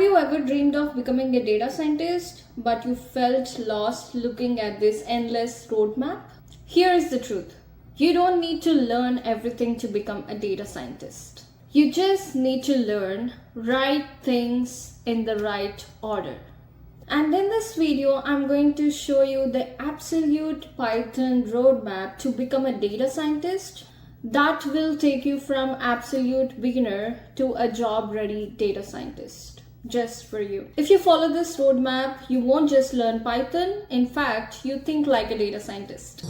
Have you ever dreamed of becoming a data scientist, but you felt lost looking at this endless roadmap? Here is the truth. You don't need to learn everything to become a data scientist. You just need to learn right things in the right order. And in this video, I'm going to show you the absolute Python roadmap to become a data scientist that will take you from absolute beginner to a job-ready data scientist, just for you. If you follow this roadmap, you won't just learn Python. In fact, you think like a data scientist.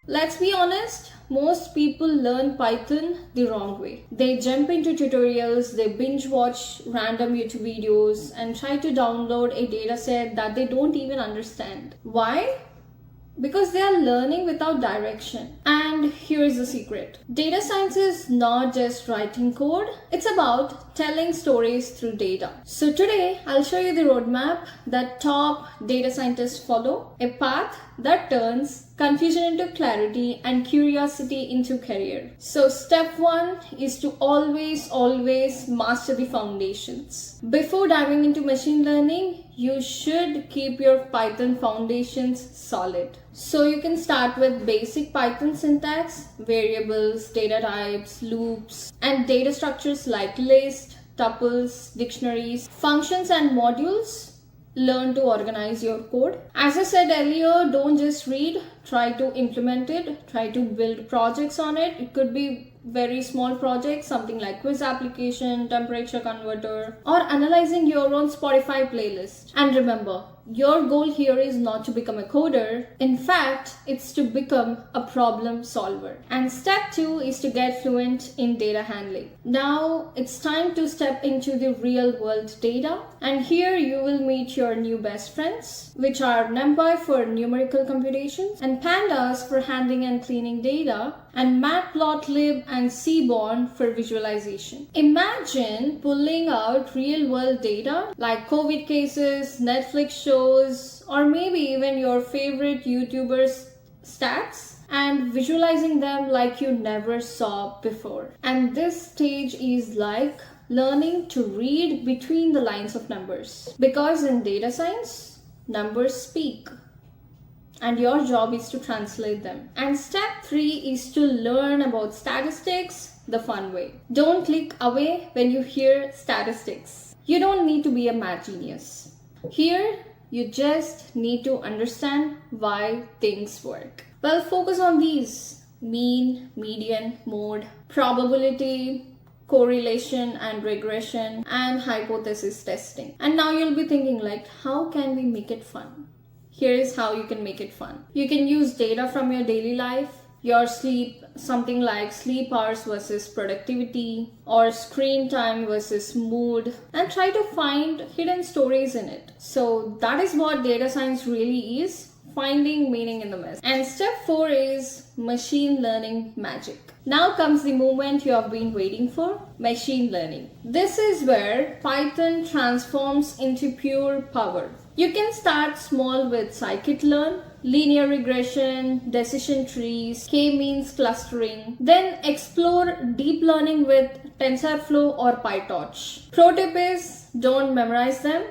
Let's be honest, most people learn Python the wrong way. They jump into tutorials, they binge watch random YouTube videos and try to download a dataset that they don't even understand. Why? Because they are learning without direction. And here's the secret. Data science is not just writing code, it's about telling stories through data. So today, I'll show you the roadmap that top data scientists follow, a path that turns confusion into clarity and curiosity into career. So step 1 is to always master the foundations. Before diving into machine learning, you should keep your Python foundations solid. So you can start with basic Python syntax, variables, data types, loops, and data structures like list, tuples, dictionaries, functions, and modules. Learn to organize your code. As I said earlier, don't just read, try to implement it, try to build projects on it. It could be very small projects, something like quiz application, temperature converter, or analyzing your own Spotify playlist. And remember, your goal here is not to become a coder. In fact, it's to become a problem solver. And step 2 is to get fluent in data handling. Now it's time to step into the real world data. And here you will meet your new best friends, which are NumPy for numerical computations, and Pandas for handling and cleaning data, and Matplotlib and Seaborn for visualization. Imagine pulling out real world data like COVID cases, Netflix shows, or maybe even your favorite YouTubers' stats and visualizing them like you never saw before. And this stage is like learning to read between the lines of numbers. Because in data science, numbers speak. And your job is to translate them. And step 3 is to learn about statistics the fun way. Don't click away when you hear statistics. You don't need to be a math genius. Here, you just need to understand why things work. Well, focus on these: mean, median, mode, probability, correlation and regression, and hypothesis testing. And now you'll be thinking like, how can we make it fun? Here is how you can make it fun. You can use data from your daily life, your sleep, something like sleep hours versus productivity, or screen time versus mood, and try to find hidden stories in it. So that is what data science really is, finding meaning in the mess. And step 4 is machine learning magic. Now comes the moment you have been waiting for, machine learning. This is where Python transforms into pure power. You can start small with scikit-learn, linear regression, decision trees, k-means clustering, then explore deep learning with TensorFlow or PyTorch. Pro tip is, don't memorize them.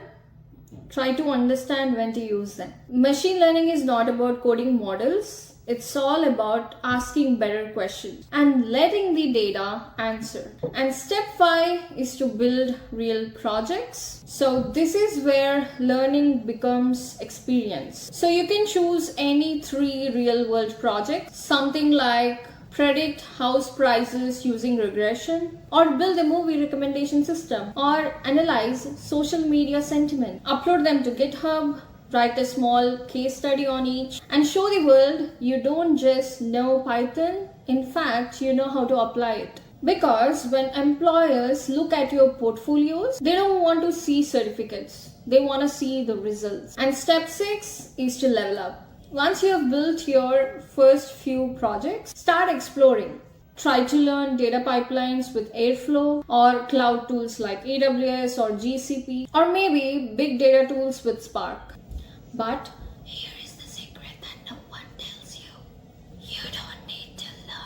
Try to understand when to use them. Machine learning is not about coding models. It's all about asking better questions and letting the data answer. And step 5 is to build real projects. So this is where learning becomes experience. So you can choose any 3 real world projects, something like predict house prices using regression, or build a movie recommendation system, or analyze social media sentiment. Upload them to GitHub, write a small case study on each, and show the world you don't just know Python, in fact, you know how to apply it. Because when employers look at your portfolios, they don't want to see certificates. They want to see the results. And step 6 is to level up. Once you have built your first few projects, start exploring. Try to learn data pipelines with Airflow, or cloud tools like AWS or GCP, or maybe big data tools with Spark. But here is the secret that no one tells you. You don't need to learn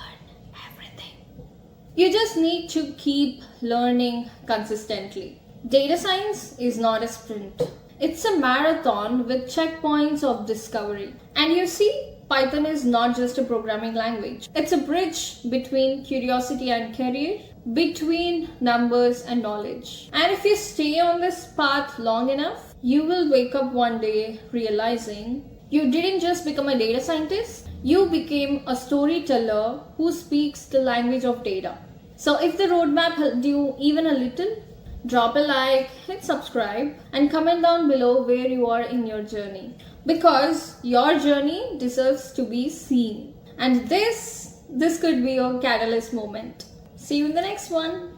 You just need to keep learning consistently. Data science is not a sprint. It's a marathon with checkpoints of discovery. And you see, Python is not just a programming language. It's a bridge between curiosity and career, between numbers and knowledge. And if you stay on this path long enough, you will wake up one day realizing you didn't just become a data scientist, you became a storyteller who speaks the language of data. So if the roadmap helped you even a little, drop a like, hit subscribe, and comment down below where you are in your journey. Because your journey deserves to be seen. And this could be your catalyst moment. See you in the next one.